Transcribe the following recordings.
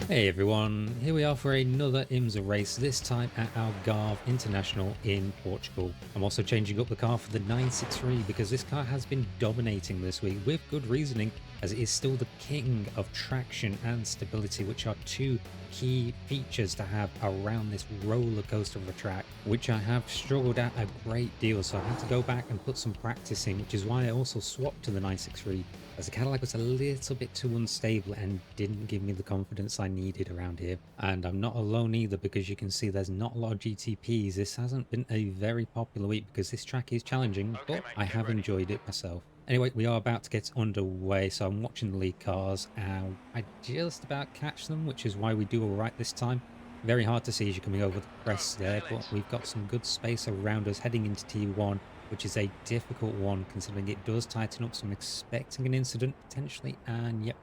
Hey everyone, here we are for another IMSA race, this time at Algarve International in Portugal. I'm also changing up the car for the 963 because this car has been dominating this week with good reasoning, as it is still the king of traction and stability, which are two key features to have around this roller coaster of a track, which I have struggled at a great deal, so I had to go back and put some practice in, which is why I also swapped to the 963, as the Cadillac was a little bit too unstable and didn't give me the confidence I needed around here. And I'm not alone either, because you can see there's not a lot of GTPs. This hasn't been a very popular week because this track is challenging, Okay, but mate, I get have ready. enjoyed it myself. Anyway, we are about to get underway, so I'm watching the lead cars. I just about catch them, which is why we do all right this time. Very hard to see as you're coming over the Go, crest there, feel but it. we've got some good space around us heading into T1, which is a difficult one considering it does tighten up. So I'm expecting an incident potentially. And yep,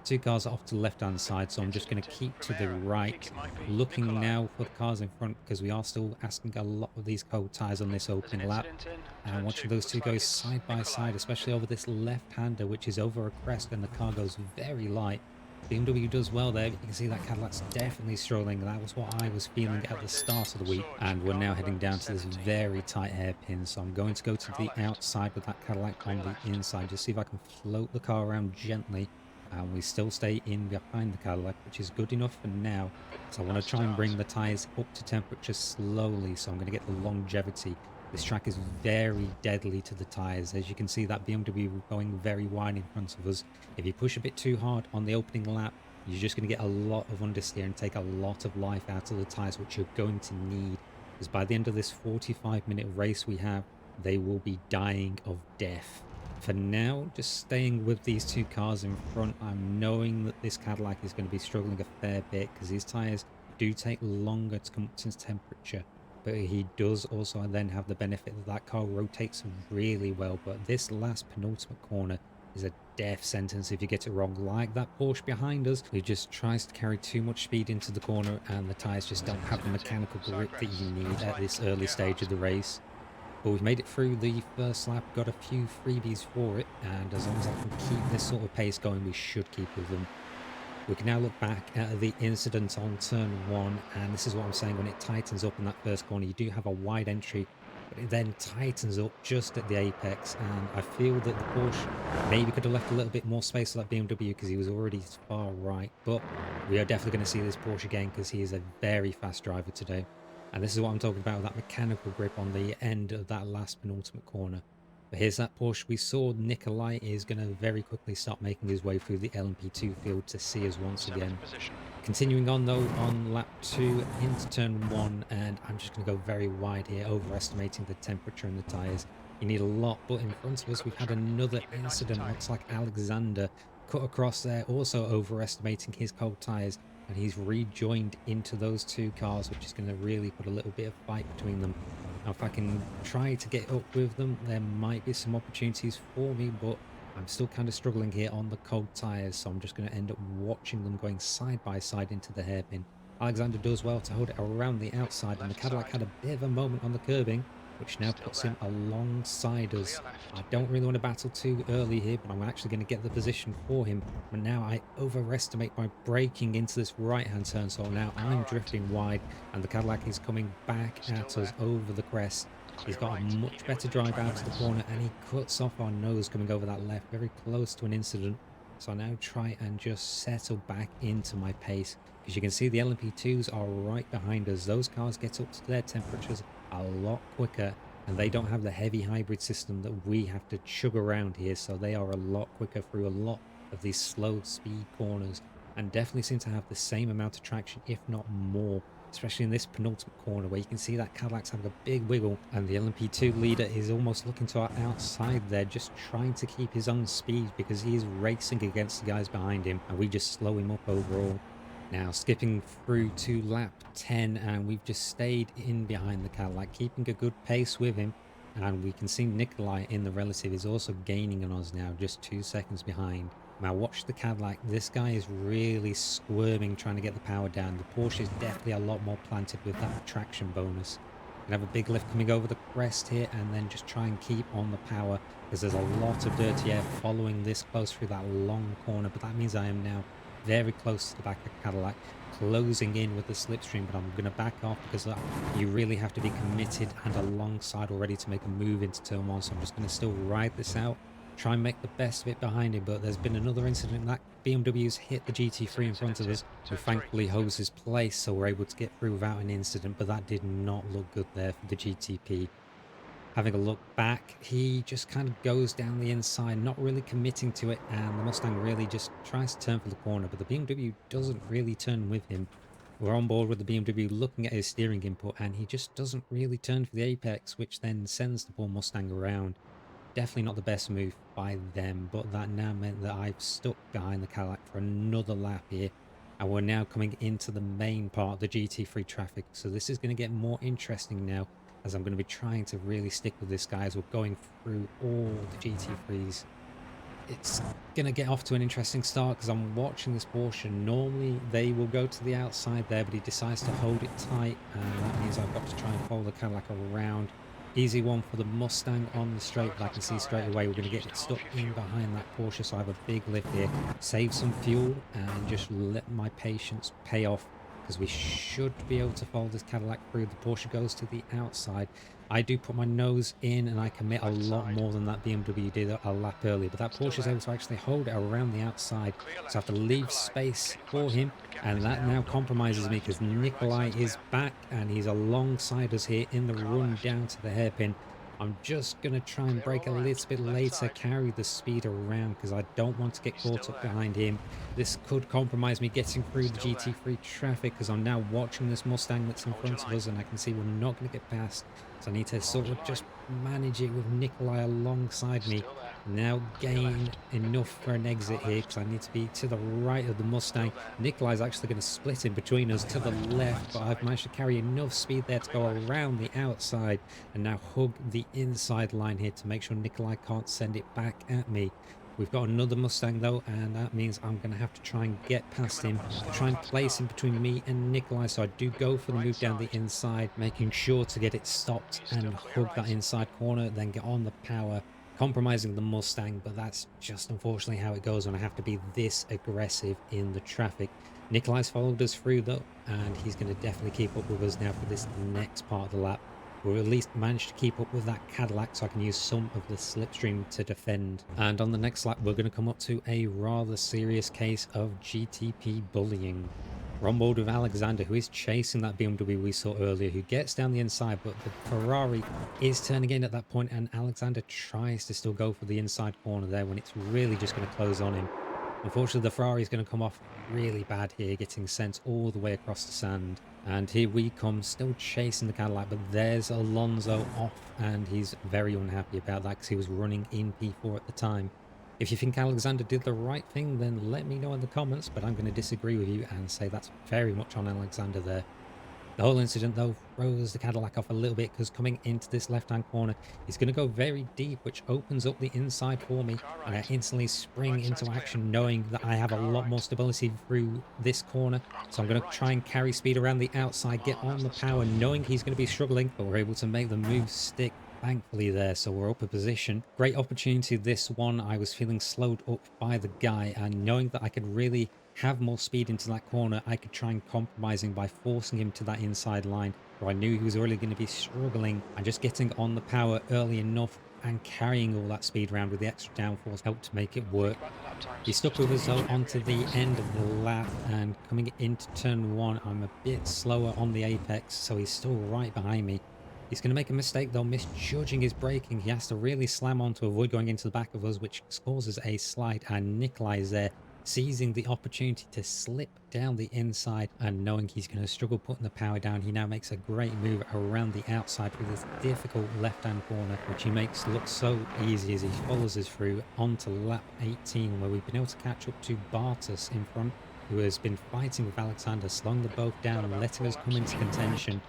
two cars off to the left hand side. So I'm just going Incident to in keep to the Primera. Think right, it might be looking Nikolai. now for the cars in front, because we are still asking a lot of these cold tires on this There's an opening lap. incident in And turn two. watching those two Looks go like it's side by Nikolai. side, especially over this left-hander, which is over a crest, and the car goes very light. BMW does well there, but you can see that Cadillac's definitely struggling. That was what I was Guy feeling in at the front is start of the week. And we're now Algarve heading down to this 17. very tight hairpin. So I'm going to go to Car the left. outside with that Cadillac Clear on the left. inside. Just see if I can float the car around gently. And we still stay in behind the Cadillac, which is good enough for now. So I want to Fast try and start. bring the tyres up to temperature slowly. So I'm going to get the longevity. This track is very deadly to the tyres. As you can see, that BMW going very wide in front of us. If you push a bit too hard on the opening lap, you're just going to get a lot of understeer and take a lot of life out of the tyres, which you're going to need. Because by the end of this 45-minute race we have, they will be dying of death. For now, just staying with these two cars in front, I'm knowing that this Cadillac is going to be struggling a fair bit because these tyres do take longer to come up to temperature. But he does also then have the benefit that that car rotates really well. But this last penultimate corner is a death sentence if you get it wrong, like that Porsche behind us, who just tries to carry too much speed into the corner, and the tyres just There's an don't have the incident mechanical in grip that you Cypress. need Looks at like this early stage of Gerhardt. the race. But we've made it through the first lap, got a few freebies for it, and as long as I can keep this sort of pace going, we should keep with them. We can now look back at the incident on turn one, and this is what I'm saying: when it tightens up in that first corner, you do have a wide entry, but it then tightens up just at the apex, and I feel that the Porsche maybe could have left a little bit more space for that BMW because he was already far right. But we are definitely going to see this Porsche again because he is a very fast driver today. And this is what I'm talking about, that mechanical grip on the end of that last penultimate corner. But here's that Porsche we saw. Nikolai is going to very quickly start making his way through the LMP2 field to see us once Seventh again. position. Continuing on though, on lap 2 into turn 1, and I'm just going to go very wide here, overestimating the temperature and the tyres. You need a lot, but in front of You've us got the we've had track. another Keep it nice and incident. tight. Looks like Alexander cut across there, also overestimating his cold tyres, and he's rejoined into those two cars, which is going to really put a little bit of fight between them. Now, if I can try to get up with them, there might be some opportunities for me, but I'm still kind of struggling here on the cold tyres, so I'm just going to end up watching them going side by side into the hairpin. Alexander does well to hold it around the outside, and the Left Cadillac side. had a bit of a moment on the curbing, which now Still puts there. him alongside Clear us. left. I don't really want to battle too early here, but I'm actually going to get the position for him. But now I overestimate by braking into this right-hand turn, so now I'm Car right. drifting wide, and the Cadillac is coming back Still at us there. over the crest. He's Clear got a right. much Keep it better within drive track out of the limits. corner, and he cuts off our nose coming over that left, very close to an incident. So I now try and just settle back into my pace, because you can see the LMP2s are right behind us. Those cars get up to their temperatures a lot quicker, and they don't have the heavy hybrid system that we have to chug around here. So they are a lot quicker through a lot of these slow speed corners, and definitely seem to have the same amount of traction, if not more, especially in this penultimate corner where you can see that Cadillac's having a big wiggle, and the LMP2 leader is almost looking to our outside there, just trying to keep his own speed because he is racing against the guys behind him, and we just slow him up overall. Now skipping through to lap 10, and we've just stayed in behind the Cadillac, keeping a good pace with him, and we can see Nikolai in the relative is also gaining on us now, just 2 seconds behind. Now watch the Cadillac. This guy is really squirming trying to get the power down. The Porsche is definitely a lot more planted with that traction bonus. Gonna have a big lift coming over the crest here, and then just try and keep on the power because there's a lot of dirty air following this close through that long corner. But that means I am now very close to the back of Cadillac, closing in with the slipstream, but I'm going to back off because you really have to be committed and alongside already to make a move into turn one. So I'm just going to still ride this out, try and make the best of it behind him. But there's been another incident that BMW's hit the GT3 in front of us, who thankfully holds his place, so we're able to get through without an incident. But that did not look good there for the GTP. Having a look back, he just kind of goes down the inside, not really committing to it, and the Mustang really just tries to turn for the corner, but the BMW doesn't really turn with him. We're on board with the BMW looking at his steering input, and he just doesn't really turn for the apex, which then sends the poor Mustang around. Definitely not the best move by them, but that now meant that I've stuck behind the Cadillac for another lap here, and we're now coming into the main part of the GT3 traffic, so this is going to get more interesting now, as I'm going to be trying to really stick with this guy as we're going through all the GT3s. It's going to get off to an interesting start because I'm watching this portion. Normally they will go to the outside there, but he decides to hold it tight, and that means I've got to try and follow the Cadillac around. Easy one for the Mustang on the straight, but I can see straight away we're going to get it stuck in behind that Porsche, so I have a big lift here. Save some fuel and just let my patience pay off, because we should be able to follow this Cadillac through. The Porsche goes to the outside. I do put my nose in and I commit a lot more than that BMW did a lap earlier, but that Porsche is able to actually hold it around the outside, so I have to leave space for him, and that now compromises me because Nikolai is back and he's alongside us here in the run down to the hairpin. I'm just going to try and brake a little bit later, carry the speed around because I don't want to get caught up behind him. This could compromise me getting through the GT3 traffic because I'm now watching this Mustang that's in front of us and I can see we're not going to get past. So I need to sort of just manage it with Nikolai alongside me. Now gain enough for an exit here because I need to be to the right of the Mustang. Nikolai's actually going to split in between us to the left, but I've managed to carry enough speed there to go around the outside and now hug the inside line here to make sure Nikolai can't send it back at me. We've got another Mustang though, and that means I'm going to have to try and get past him, try and place him between me and Nikolai. So I do go for the move down the inside, making sure to get it stopped and hug that inside corner, then get on the power, compromising the Mustang. But that's just unfortunately how it goes when I have to be this aggressive in the traffic. Nikolai's followed us through though, and he's going to definitely keep up with us now for this next part of the lap. We'll at least manage to keep up with that Cadillac so I can use some of the slipstream to defend. And on the next lap, we're going to come up to a rather serious case of GTP bullying. We're on board with Alexander, who is chasing that BMW we saw earlier, who gets down the inside, but the Ferrari is turning in at that point, and Alexander tries to still go for the inside corner there when it's really just going to close on him. Unfortunately, the Ferrari is going to come off really bad here, getting sent all the way across the sand. And here we come, still chasing the Cadillac, but there's Alonso off, and he's very unhappy about that because he was running in P4 at the time. If you think Alexander did the right thing, then let me know in the comments, but I'm going to disagree with you and say that's very much on Alexander there. The whole incident though throws the Cadillac off a little bit because coming into this left-hand corner, he's going to go very deep, which opens up the inside for me, and I instantly spring into action knowing that I have a lot more stability through this corner. So I'm going to try and carry speed around the outside, get on the power, knowing he's going to be struggling, but we're able to make the move stick thankfully there, so we're up a position. Great opportunity this one. I was feeling slowed up by the guy, and knowing that I could really have more speed into that corner, I could try and compromise him by forcing him to that inside line where I knew he was really going to be struggling, and just getting on the power early enough and carrying all that speed around with the extra downforce helped to make it work. He stuck with us though onto the end of the lap, and coming into turn one, I'm a bit slower on the apex, so he's still right behind me. He's going to make a mistake though, misjudging his braking. He has to really slam on to avoid going into the back of us, which causes a slide, and Nikolai is there, seizing the opportunity to slip down the inside, and knowing he's going to struggle putting the power down, he now makes a great move around the outside with this difficult left-hand corner, which he makes look so easy as he follows us through onto lap 18, where we've been able to catch up to Bartas in front, who has been fighting with Alexander, slowing them both down, letting us come into contention.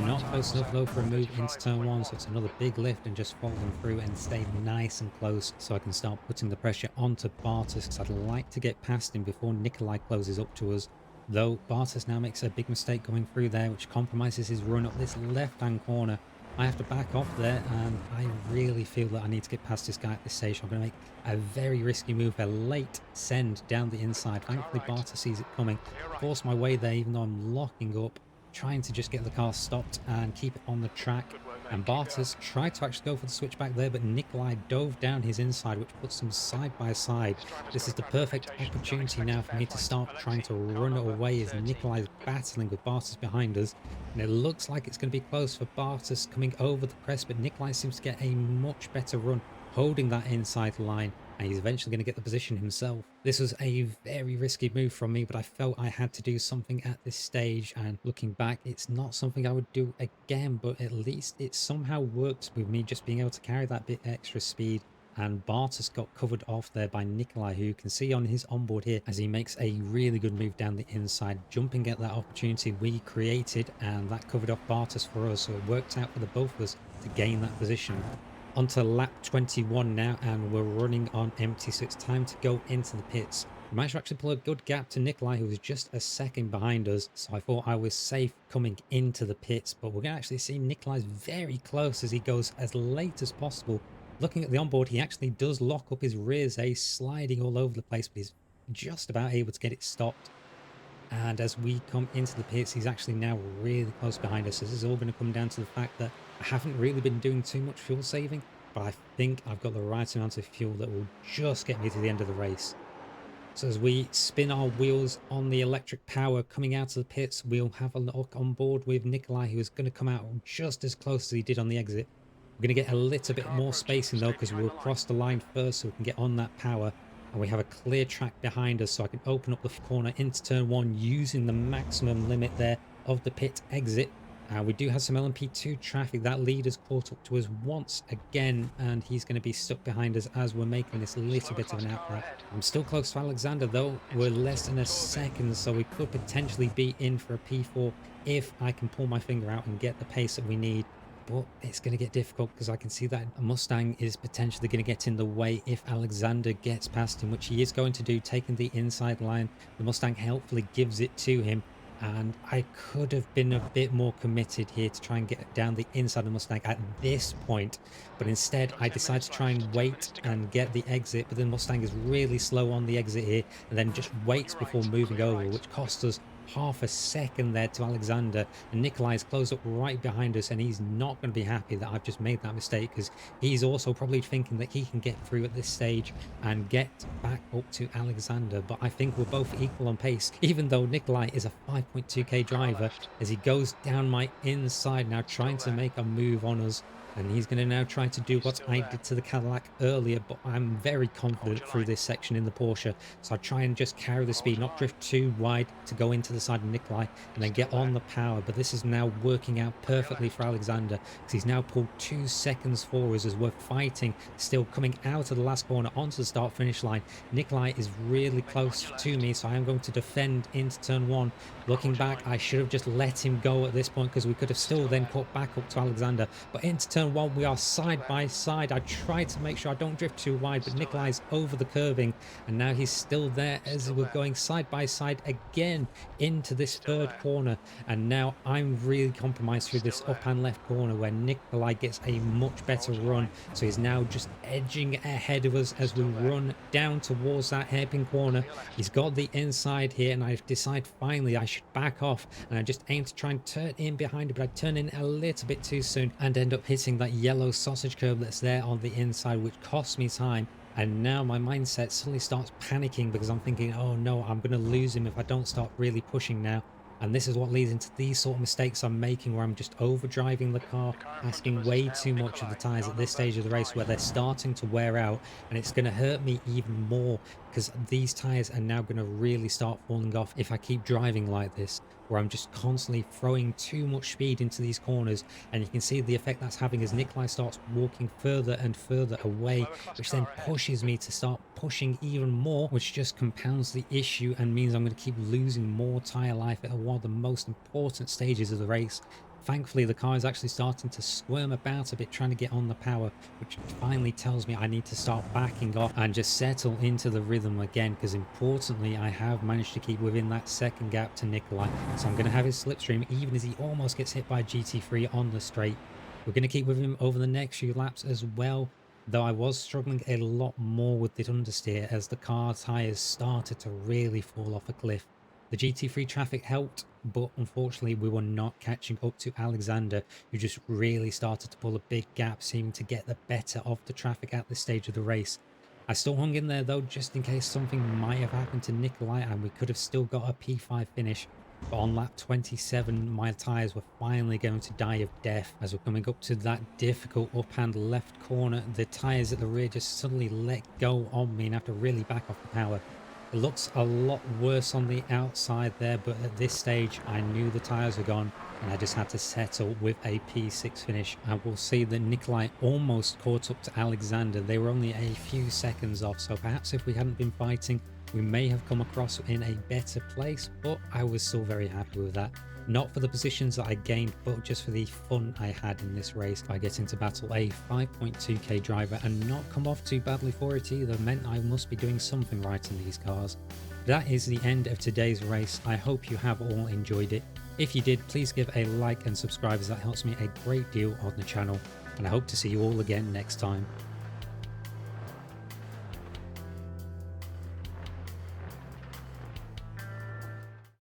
Not close enough though for a move into turn one, so it's another big lift and just follow them through and stay nice and close so I can start putting the pressure onto Bartas, because I'd like to get past him before Nikolai closes up to us. Though Bartas now makes a big mistake going through there, which compromises his run up this left-hand corner. I have to back off there, and I really feel that I need to get past this guy at this stage. I'm going to make a very risky move, a late send down the inside. Thankfully, Barter sees it coming, force my way there, even though I'm locking up, trying to just get the car stopped and keep it on the track. And Barters tried to actually go for the switchback there, but Nikolai dove down his inside, which puts them side by side. This is the perfect opportunity now for me to start trying to run away as Nikolai is battling with Barters behind us. And it looks like it's going to be close for Barters coming over the crest, but Nikolai seems to get a much better run holding that inside line, and he's eventually going to get the position himself. This was a very risky move from me, but I felt I had to do something at this stage, and looking back, it's not something I would do again, but at least it somehow worked with me just being able to carry that bit extra speed. And Bartas got covered off there by Nikolai, who you can see on his onboard here as he makes a really good move down the inside, jumping at that opportunity we created, and that covered off Bartas for us, so it worked out for the both of us to gain that position. Onto lap 21 now, and we're running on empty, so it's time to go into the pits. We managed to actually pull a good gap to Nikolai, who was just a second behind us, so I thought I was safe coming into the pits, but we're going to actually see Nikolai's very close as he goes as late as possible. Looking at the onboard, he actually does lock up his rears, sliding all over the place, but he's just about able to get it stopped. And as we come into the pits, he's actually now really close behind us. This is all going to come down to the fact that I haven't really been doing too much fuel saving, but I think I've got the right amount of fuel that will just get me to the end of the race. So as we spin our wheels on the electric power coming out of the pits, we'll have a look on board with Nikolai, who is going to come out just as close as he did on the exit. We're going to get a little bit more spacing though, because we'll cross the line first so we can get on that power. And we have a clear track behind us, so I can open up the corner into turn one using the maximum limit there of the pit exit. We do have some LMP2 traffic. That leader's caught up to us once again, and he's going to be stuck behind us as we're making this little bit of an outlet. I'm still close to Alexander though. We're less than a second, so we could potentially be in for a P4 if I can pull my finger out and get the pace that we need. But it's going to get difficult because I can see that a Mustang is potentially going to get in the way if Alexander gets past him, which he is going to do, taking the inside line. The Mustang helpfully gives it to him, and I could have been a bit more committed here to try and get down the inside of the Mustang at this point, but instead I decided to try and wait and get the exit, but the Mustang is really slow on the exit here and then just waits before moving over, which cost us half a second there to Alexander. And Nikolai is closed up right behind us, and he's not going to be happy that I've just made that mistake, because he's also probably thinking that he can get through at this stage and get back up to Alexander. But I think we're both equal on pace, even though Nikolai is a 5.2k driver, as he goes down my inside now trying to make a move on us. And he's going to now try to do what I did to the Cadillac earlier, but I'm very confident through this section in the Porsche. So I try and just carry the speed, not drift too wide to go into the side of Nikolai and then get on the power. But this is now working out perfectly for Alexander, because he's now pulled 2 seconds for us as we're fighting, still coming out of the last corner onto the start-finish line. Nikolai is really close to me, so I am going to defend into turn one. Looking back, I should have just let him go at this point, because we could have still then caught back up to Alexander. But into turn one, we are side by side. I try to make sure I don't drift too wide, but Nikolai's over the curving, and now he's still there as we're going side by side again into this third corner. And now I'm really compromised through this up and left corner, where Nikolai gets a much better run. So he's now just edging ahead of us as we run down towards that hairpin corner. He's got the inside here, and I've decided finally I should back off, and I just aim to try and turn in behind it, but I turn in a little bit too soon and end up hitting that yellow sausage curb that's there on the inside, which costs me time. And now my mindset suddenly starts panicking, because I'm thinking, oh no, I'm going to lose him if I don't start really pushing now. And this is what leads into these sort of mistakes I'm making, where I'm just overdriving the car, asking way too much of the tyres at this stage of the race, where they're starting to wear out, and it's going to hurt me even more, because these tyres are now going to really start falling off if I keep driving like this, where I'm just constantly throwing too much speed into these corners. And you can see the effect that's having as Nikolai starts walking further and further away, which then pushes me to start pushing even more, which just compounds the issue and means I'm going to keep losing more tyre life at one of the most important stages of the race. Thankfully, the car is actually starting to squirm about a bit, trying to get on the power, which finally tells me I need to start backing off and just settle into the rhythm again, because importantly, I have managed to keep within that second gap to Nikolai. So I'm going to have his slipstream, even as he almost gets hit by GT3 on the straight. We're going to keep with him over the next few laps as well, though I was struggling a lot more with the understeer as the car tyres started to really fall off a cliff. The GT3 traffic helped, but unfortunately we were not catching up to Alexander, who just really started to pull a big gap, seeming to get the better of the traffic at this stage of the race. I still hung in there though, just in case something might have happened to Nikolai and we could have still got a P5 finish. But on lap 27, my tyres were finally going to die of death. As we're coming up to that difficult up-hand left corner, the tyres at the rear just suddenly let go on me and have to really back off the power. It looks a lot worse on the outside there, but at this stage I knew the tyres were gone and I just had to settle with a P6 finish. I will see that Nikolai almost caught up to Alexander. They were only a few seconds off, so perhaps if we hadn't been fighting, we may have come across in a better place, but I was still very happy with that. Not for the positions that I gained, but just for the fun I had in this race by getting to battle a 5.2k driver and not come off too badly for it either meant I must be doing something right in these cars. That is the end of today's race. I hope you have all enjoyed it. If you did, please give a like and subscribe as that helps me a great deal on the channel, and I hope to see you all again next time.